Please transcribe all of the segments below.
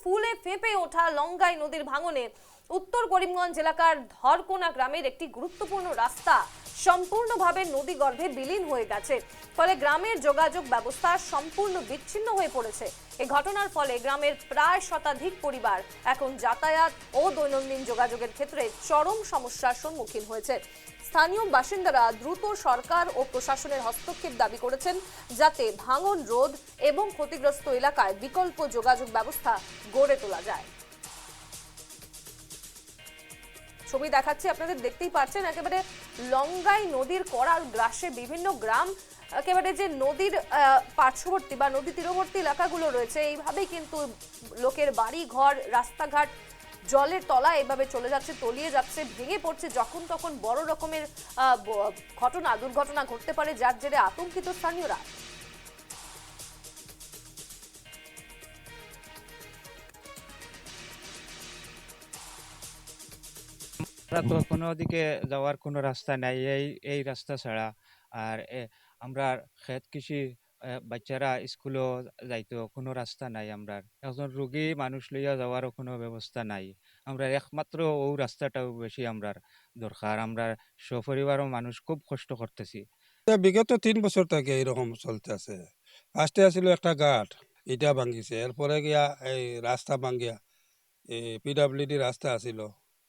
ফুলে ফেঁপে ওঠা লঙ্গাই নদীর ভাঙনে উত্তর করিমগঞ্জ এলাকার ধরকোনা গ্রামের একটি গুরুত্বপূর্ণ রাস্তা সম্পূর্ণভাবে নদীগর্ভে বিলীন হয়ে গেছে। ফলে গ্রামের যোগাযোগ ব্যবস্থা সম্পূর্ণ বিচ্ছিন্ন হয়ে পড়েছে। এই ঘটনার ফলে গ্রামের প্রায় শতাধিক পরিবার এখন যাতায়াত ও দৈনন্দিন যোগাযোগের ক্ষেত্রে চরম সমস্যার সম্মুখীন হয়েছে। স্থানীয় বাসিন্দারা দ্রুত সরকার ও প্রশাসনের হস্তক্ষেপ দাবি করেছেন, যাতে ভাঙন রোধ এবং ক্ষতিগ্রস্ত এলাকায় বিকল্প যোগাযোগ ব্যবস্থা গড়ে তোলা যায়। ছবি দেখাচ্ছি আপনাদের, দেখতেই পাচ্ছেন একেবারে লঙ্গাই নদীর করাল গ্রাসে বিভিন্ন গ্রাম একেবারে যে নদীর পার্শ্ববর্তী বা নদী তীরবর্তী এলাকাগুলো রয়েছে, এইভাবেই কিন্তু লোকের বাড়ি ঘর রাস্তাঘাট জলের তলা এভাবে চলে যাচ্ছে, তলিয়ে যাচ্ছে, ভেঙে পড়ছে। যখন তখন বড় রকমের দুর্ঘটনা ঘটতে পারে, যার জেরে আতঙ্কিত স্থানীয়রা। আমরা তো কোনো দিকে যাওয়ার কোনো রাস্তা নাই, এই রাস্তা ছাড়া। আর আমরা ক্ষেত কৃষি বাচ্চারা স্কুলও যাইতো, কোনো রাস্তা নাই। আমরা একজন রোগী মানুষ লইয়া যাওয়ারও কোনো ব্যবস্থা নাই। আমরা একমাত্র ও রাস্তাটাও বেশি আমরার দরকার। আমরা সপরিবারও মানুষ খুব কষ্ট করতেছি। বিগত 3 বছর থেকে এইরকম চলতেছে। ফার্স্টে আসছিল একটা ঘাট, ইটা ভাঙ্গিছে, এরপরে গিয়া এই রাস্তা ভাঙ্গিয়া এই পিডাব্লিউডি রাস্তা আছিল,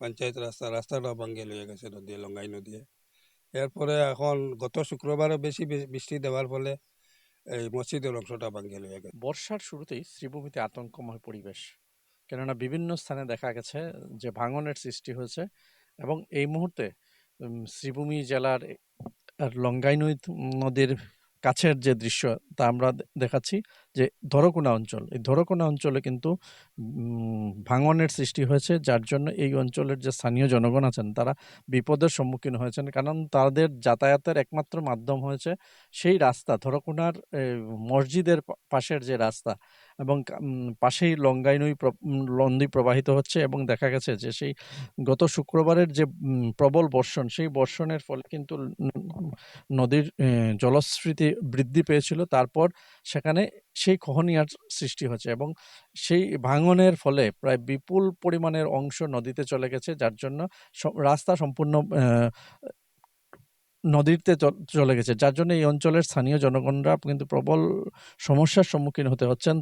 পঞ্চায়েত রাস্তাটা ভাঙ্গিয়ে লইয়া গেছে নদী, লঙ্গাই নদী। এরপরে এখন গত শুক্রবারও বেশি বৃষ্টি দেওয়ার ফলে এই মসজিদের অংশটা ভাঙ্গিয়ে লইয়া গেছে। বর্ষার শুরুতেই শ্রীভূমিতে আতঙ্কময় পরিবেশ, কেননা বিভিন্ন স্থানে দেখা গেছে যে ভাঙনের সৃষ্টি হয়েছে। এবং এই মুহূর্তে শ্রীভূমি জেলার লঙ্গাই নদীর কাছের যে দৃশ্য তা আমরা দেখাচ্ছি, যে ধরকোনা অঞ্চল, এই ধরকোনা অঞ্চলে কিন্তু ভাঙনের সৃষ্টি হয়েছে, যার জন্য এই অঞ্চলের যে স্থানীয় জনগণ আছেন তারা বিপদের সম্মুখীন হয়েছেন। কারণ তাদের যাতায়াতের একমাত্র মাধ্যম হয়েছে সেই রাস্তা, ধরকোনার মসজিদের পাশের যে রাস্তা, এবং পাশেই লঙ্গাই নদী প্রবাহিত হচ্ছে। এবং দেখা গেছে যে সেই গত শুক্রবারের যে প্রবল বর্ষণ, সেই বর্ষণের ফলে কিন্তু নদীর জলস্ফীতি বৃদ্ধি পেয়েছিল। তারপর সেখানে সেই খহনীয়ার সৃষ্টি হচ্ছে এবং সেই ভাঙনের ফলে প্রায় বিপুল পরিমাণের অংশ নদীতে চলে গেছে, যার জন্য রাস্তা সম্পূর্ণ নদীতে চলে গেছে, যার জন্য এই অঞ্চলের স্থানীয় জনগণরা কিন্তু প্রবল সমস্যার সম্মুখীন হতে হচ্ছেন।